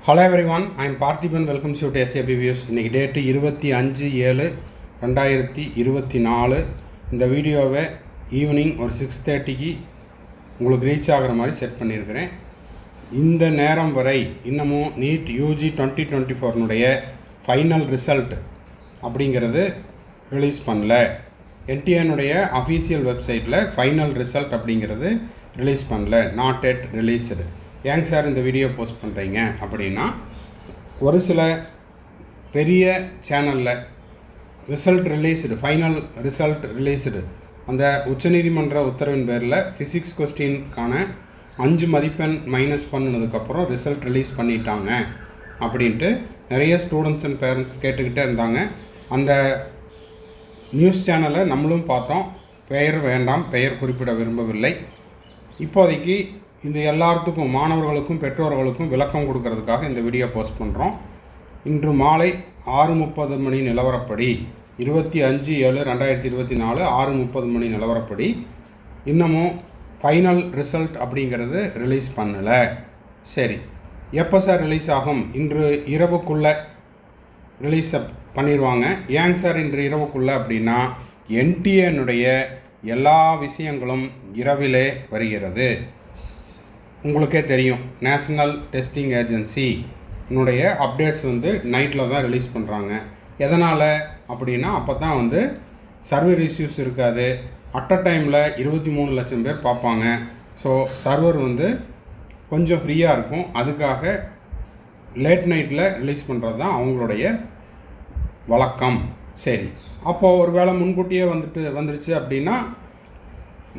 Hello everyone, I am Parthiban. Welcome to SAP Views. இன்னைக்கு date 25/7/2024. இந்த வீடியோவை evening ஒரு 6:30க்கு உங்களுக்கு ரீச் ஆகிற மாதிரி செட் பண்ணியிருக்கிறேன். இந்த நேரம் வரை இன்னமும் நீட் யூஜி 2024னுடைய ஃபைனல் ரிசல்ட் அப்படிங்கிறது ரிலீஸ் பண்ணல. என்டிஏனுடைய அஃபீஷியல் வெப்சைட்டில் ஃபைனல் ரிசல்ட் அப்படிங்கிறது ரிலீஸ் பண்ணல, நாட் எட் ரிலீஸ்டு. ஏங்க சார் இந்த வீடியோ போஸ்ட் பண்ணுறீங்க அப்படின்னா, ஒரு சில பெரிய சேனலில் result released, final result released, அந்த உச்சநீதிமன்ற உத்தரவின் பேரில் ஃபிசிக்ஸ் கொஸ்டினுக்கான 5 மதிப்பெண் மைனஸ் பண்ணினதுக்கப்புறம் ரிசல்ட் ரிலீஸ் பண்ணிட்டாங்க அப்படின்ட்டு நிறைய ஸ்டூடெண்ட்ஸ் அண்ட் பேரண்ட்ஸ் கேட்டுக்கிட்டே இருந்தாங்க. அந்த நியூஸ் சேனலை நம்மளும் பார்த்தோம். பெயர் வேண்டாம், பெயர் குறிப்பிட விரும்பவில்லை. இப்போதைக்கு இந்த எல்லாத்துக்கும், மாணவர்களுக்கும் பெற்றோர்களுக்கும் விளக்கம் கொடுக்கறதுக்காக இந்த வீடியோ போஸ்ட் பண்ணுறோம். இன்று மாலை 6:30 மணி நிலவரப்படி, 25/7/2024 6:30 மணி நிலவரப்படி இன்னமும் ஃபைனல் ரிசல்ட் அப்படிங்கிறது ரிலீஸ் பண்ணலை. சரி, எப்போ சார் ரிலீஸ் ஆகும்? இன்று இரவுக்குள்ளே ரிலீஸ் பண்ணிடுவாங்க. ஏங்க சார் இன்று இரவுக்குள்ளே அப்படின்னா, என்டிஏனுடைய எல்லா விஷயங்களும் இரவிலே வருகிறது. உங்களுக்கே தெரியும், நேஷ்னல் டெஸ்டிங் ஏஜென்சினுடைய அப்டேட்ஸ் நைட்டில் தான் ரிலீஸ் பண்ணுறாங்க. எதனால் அப்படின்னா, அப்போ தான் சர்வர் இஷ்யூஸ் இருக்காது. அட் அ டைமில் 23 லட்சம் பேர் பார்ப்பாங்க. ஸோ சர்வர் கொஞ்சம் ஃப்ரீயாக இருக்கும். அதுக்காக லேட் நைட்டில் ரிலீஸ் பண்ணுறது தான் அவங்களுடைய வழக்கம். சரி, அப்போது ஒரு வேளை முன்கூட்டியே வந்துருச்சு அப்படின்னா,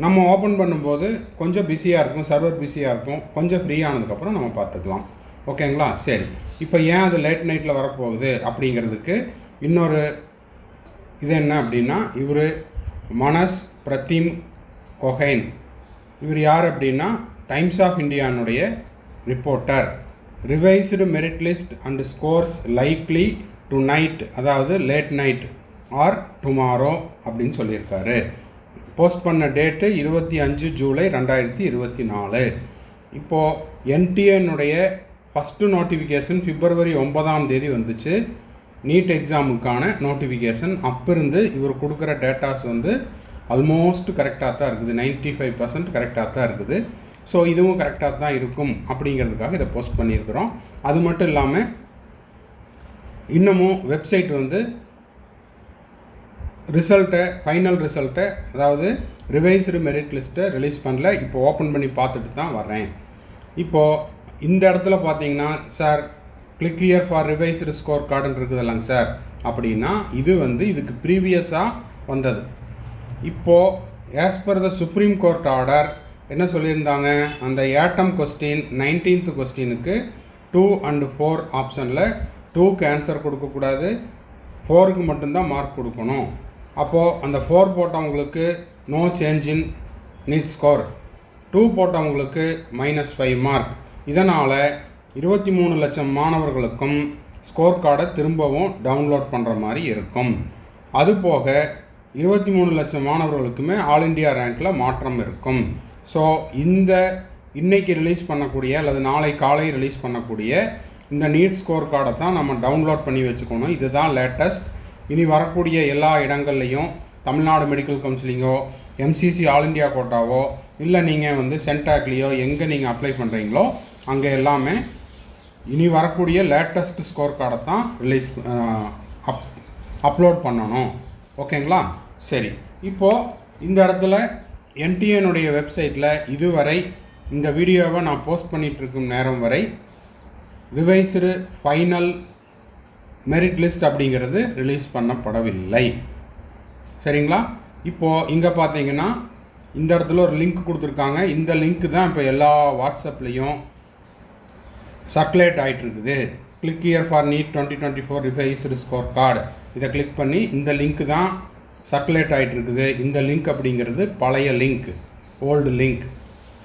நம்ம ஓப்பன் பண்ணும்போது கொஞ்சம் பிஸியாக இருக்கும், சர்வர் பிஸியாக இருக்கும். கொஞ்சம் ஃப்ரீ ஆனதுக்கப்புறம் நம்ம பார்த்துக்கலாம். ஓகேங்களா? சரி, இப்போ ஏன் அது லேட் நைட்டில் வரப்போகுது அப்படிங்கிறதுக்கு இன்னொரு இது என்ன அப்படின்னா, இவர் மனஸ் பிரதீம் கொஹைன். இவர் யார் அப்படின்னா, டைம்ஸ் ஆஃப் இந்தியானுடைய reporter. Revised merit list and scores likely tonight, அதாவது லேட் நைட் ஆர் டுமாரோ அப்படின்னு சொல்லியிருக்காரு. போஸ்ட் பண்ண டேட்டு 25 ஜூலை 2024. இப்போது என்டிஏனுடைய ஃபஸ்ட்டு நோட்டிஃபிகேஷன் February 9 வந்துச்சு. NEET எக்ஸாமுக்கான notification. அப்பிருந்து இவர் கொடுக்குற டேட்டாஸ் ஆல்மோஸ்ட் கரெக்டாக தான் இருக்குது, 95% கரெக்டாக தான் இருக்குது. ஸோ இதுவும் கரெக்டாக தான் இருக்கும் அப்படிங்கிறதுக்காக இதை போஸ்ட் பண்ணியிருக்கிறோம். அது மட்டும் இல்லாமல் இன்னமும் வெப்சைட் ரிசல்ட்டை, ஃபைனல் ரிசல்ட்டை, அதாவது ரிவைஸ்டு மெரிட் லிஸ்ட்டை ரிலீஸ் பண்ணல. இப்போ ஓப்பன் பண்ணி பார்த்துட்டு தான் வர்றேன். இப்போது இந்த இடத்துல பார்த்தீங்கன்னா, sir click here for revised score கார்டுன்னு இருக்குது இல்லைங்க சார் அப்படின்னா, இது இதுக்கு ப்ரீவியஸாக வந்தது. இப்போது as per the supreme court order என்ன சொல்லியிருந்தாங்க, அந்த ஏட்டம் கொஸ்டின் 19th கொஸ்டினுக்கு 2 and 4 ஆப்ஷனில் 2க்கு ஆன்சர் கொடுக்கக்கூடாது, 4க்கு மட்டும்தான் மார்க் கொடுக்கணும். அப்போது அந்த 4 போட்டவங்களுக்கு no change in NEET score, 2 போட்டவங்களுக்கு -5 மார்க். இதனால் 23 லட்சம் மாணவர்களுக்கும் ஸ்கோர் கார்டை திரும்பவும் டவுன்லோட் பண்ணுற மாதிரி இருக்கும். அதுபோக 23 லட்சம் மாணவர்களுக்குமே ஆல் இண்டியா ரேங்க்கில் மாற்றம் இருக்கும். ஸோ இன்னைக்கு ரிலீஸ் பண்ணக்கூடிய அல்லது நாளை காலை ரிலீஸ் பண்ணக்கூடிய இந்த நீட் ஸ்கோர் கார்டை தான் நம்ம டவுன்லோட் பண்ணி வச்சுக்கணும். இதுதான் லேட்டஸ்ட். இனி வரக்கூடிய எல்லா இடங்கள்லையும் தமிழ்நாடு மெடிக்கல் கவுன்சிலிங்கோ, எம்சிசி ஆல் இண்டியா கோட்டாவோ, இல்லை நீங்கள் சென்டாக்லேயோ எங்கே நீங்கள் அப்ளை பண்ணுறீங்களோ அங்கே எல்லாமே இனி வரக்கூடிய லேட்டஸ்ட் ஸ்கோர் கார்டை தான் அப்லோட் பண்ணணும். ஓகேங்களா? சரி, இப்போது இந்த இடத்துல என்டிஏனுடைய வெப்சைட்டில் இதுவரை இந்த வீடியோவை நான் போஸ்ட் பண்ணிகிட்ருக்கும் நேரம் வரை ரிவைஸ்டு ஃபைனல் மெரிட் லிஸ்ட் அப்படிங்கிறது ரிலீஸ் பண்ணப்படவில்லை. சரிங்களா? இப்போது இங்கே பார்த்தீங்கன்னா, இந்த இடத்துல ஒரு லிங்க் கொடுத்துருக்காங்க. இந்த லிங்க் தான் இப்போ எல்லா வாட்ஸ்அப்லேயும் சர்க்குலேட் ஆகிட்டுருக்குது. Click here for NEET 2024 revised score card. இதை கிளிக் பண்ணி இந்த லிங்க் தான் சர்க்குலேட் ஆகிட்டுருக்குது. இந்த லிங்க் அப்படிங்கிறது பழைய லிங்க், ஓல்டு லிங்க்.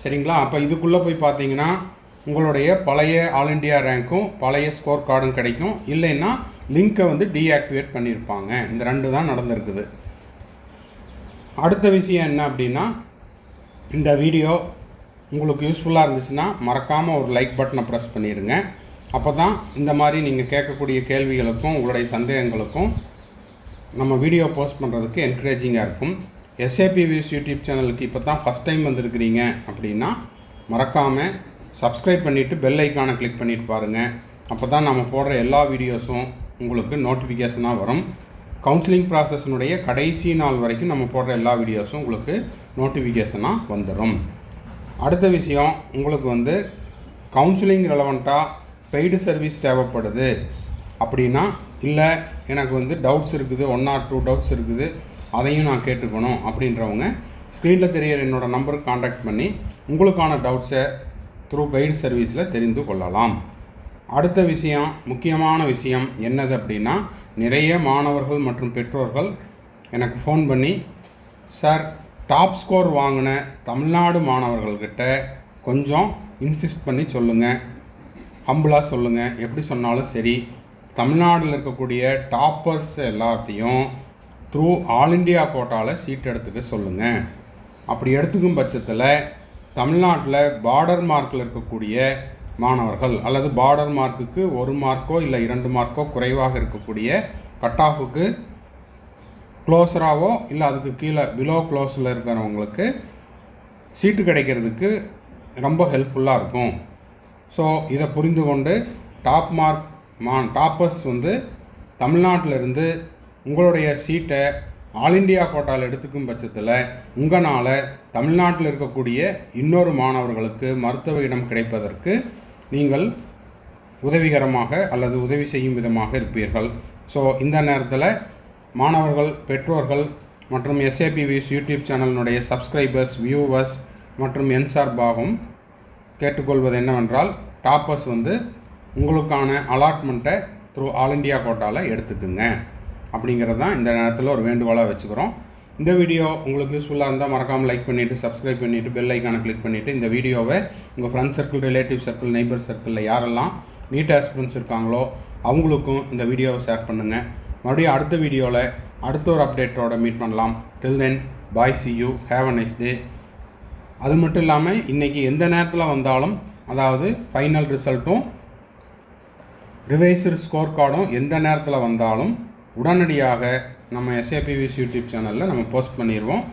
சரிங்களா? அப்போ இதுக்குள்ளே போய் பார்த்தீங்கன்னா உங்களுடைய பழைய ஆல் இண்டியா ரேங்க்கும் பழைய ஸ்கோர் கார்டும் கிடைக்கும். இல்லைன்னா லிங்க்கை டீஆக்டிவேட் பண்ணியிருப்பாங்க. இந்த 2 தான் நடந்திருக்குது. அடுத்த விஷயம் என்ன அப்படின்னா, இந்த வீடியோ உங்களுக்கு யூஸ்ஃபுல்லாக இருந்துச்சுன்னா மறக்காமல் ஒரு லைக் பட்டனை ப்ரெஸ் பண்ணிடுங்க. அப்போ தான் இந்த மாதிரி நீங்கள் கேட்கக்கூடிய கேள்விகளுக்கும் உங்களுடைய சந்தேகங்களுக்கும் நம்ம வீடியோ போஸ்ட் பண்ணுறதுக்கு என்கரேஜிங்காக இருக்கும். SAP Views யூடியூப் சேனலுக்கு இப்போ தான் ஃபஸ்ட் டைம் வந்திருக்கிறீங்க அப்படின்னா மறக்காமல் சப்ஸ்கிரைப் பண்ணிவிட்டு பெல் ஐக்கானை கிளிக் பண்ணிட்டு பாருங்கள். அப்போ தான் நம்ம போடுற எல்லா வீடியோஸும் உங்களுக்கு நோட்டிஃபிகேஷனாக வரும். கவுன்சிலிங் ப்ராசஸினுடைய கடைசி நாள் வரைக்கும் நம்ம போடுற எல்லா வீடியோஸும் உங்களுக்கு நோட்டிஃபிகேஷனாக வந்துடும். அடுத்த விஷயம், உங்களுக்கு கவுன்சிலிங் ரெலவெண்ட்டாக பெய்டு சர்வீஸ் தேவைப்படுது அப்படின்னா, இல்லை எனக்கு டவுட்ஸ் இருக்குது, 1 or 2 டவுட்ஸ் இருக்குது, அதையும் நான் கேட்டுக்கணும் அப்படின்றவங்க ஸ்க்ரீனில் தெரியிற என்னோடய நம்பருக்கு காண்டாக்ட் பண்ணி உங்களுக்கான டவுட்ஸை த்ரூ பெய்டு சர்வீஸில் தெரிந்து கொள்ளலாம். அடுத்த விஷயம், முக்கியமான விஷயம் என்னது அப்படின்னா, நிறைய மாணவர்கள் மற்றும் பெற்றோர்கள் எனக்கு ஃபோன் பண்ணி, சார் டாப் ஸ்கோர் வாங்கின தமிழ்நாடு மாணவர்கள்கிட்ட கொஞ்சம் இன்சிஸ்ட் பண்ணி சொல்லுங்கள், ஹம்பிளாக சொல்லுங்கள், எப்படி சொன்னாலும் சரி, தமிழ்நாட்டில் இருக்கக்கூடிய டாப்பர்ஸ் எல்லாத்தையும் த்ரூ ஆல் இண்டியா கோட்டாவில் சீட் எடுத்துக்க சொல்லுங்கள். அப்படி எடுத்துக்கும் பட்சத்தில் தமிழ்நாட்டில் பார்டர் மார்க்கில் இருக்கக்கூடிய மாணவர்கள் அல்லது பார்டர் மார்க்குக்கு 1 மார்க்கோ இல்லை 2 மார்க்கோ குறைவாக இருக்கக்கூடிய கட் ஆஃபுக்கு க்ளோஸராகவோ இல்லை அதுக்கு கீழே பிலோ க்ளோஸில் இருக்கிறவங்களுக்கு சீட்டு கிடைக்கிறதுக்கு ரொம்ப ஹெல்ப்ஃபுல்லாக இருக்கும். ஸோ இதை புரிந்து கொண்டு டாப்பர்ஸ் தமிழ்நாட்டிலிருந்து உங்களுடைய சீட்டை ஆல் இண்டியா கோட்டாவில் எடுத்துக்கும் பட்சத்தில் உங்களால் தமிழ்நாட்டில் இருக்கக்கூடிய இன்னொரு மாணவர்களுக்கு மருத்துவ இடம் கிடைப்பதற்கு நீங்கள் உதவிகரமாக அல்லது உதவி செய்யும் விதமாக இருப்பீர்கள். ஸோ இந்த நேரத்தில் மாணவர்கள், பெற்றோர்கள் மற்றும் SAP Views யூடியூப் சேனலினுடைய சப்ஸ்கிரைபர்ஸ், வியூவர்ஸ் மற்றும் என் சார்பாகவும் கேட்டுக்கொள்வது என்னவென்றால், டாப்பர்ஸ் உங்களுக்கான அலாட்மெண்ட்டை த்ரூ ஆல் இண்டியா கோட்டாவில் எடுத்துக்குங்க அப்படிங்கிறது தான் இந்த நேரத்தில் ஒரு வேண்டுகோளாக வச்சுக்கிறோம். இந்த வீடியோ உங்களுக்கு யூஸ்ஃபுல்லாக இருந்தால் மறக்காமல் லைக் பண்ணிவிட்டு, சப்ஸ்கிரைப் பண்ணிவிட்டு, பெல் ஐக்கானை கிளிக் பண்ணிவிட்டு இந்த வீடியோவை உங்கள் friends circle, relative circle, neighbour சர்க்கிளில் யாரெல்லாம் நீட் ஆஸ்பிரன்ஸ் இருக்காங்களோ அவங்களுக்கும் இந்த வீடியோவை ஷேர் பண்ணுங்கள். மறுபடியும் அடுத்த வீடியோவில் அடுத்த ஒரு அப்டேட்டோட மீட் பண்ணலாம். டில் தென் பாய், see you, have a nice day. அது மட்டும் இல்லாமல் இன்றைக்கி எந்த நேரத்தில் வந்தாலும், அதாவது ஃபைனல் ரிசல்ட்டும் ரிவைஸ்டு ஸ்கோர் கார்டும் எந்த நேரத்தில் வந்தாலும் உடனடியாக நம்ம SAP Views யூடியூப் சேனலில் நம்ம போஸ்ட் பண்ணிடுவோம்.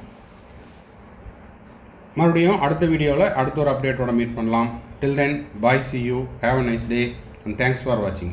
மறுபடியும் அடுத்த வீடியோவில் அடுத்த ஒரு அப்டேட்டோட மீட் பண்ணலாம். டில் தென் பாய், see you, have a nice day and thanks for watching.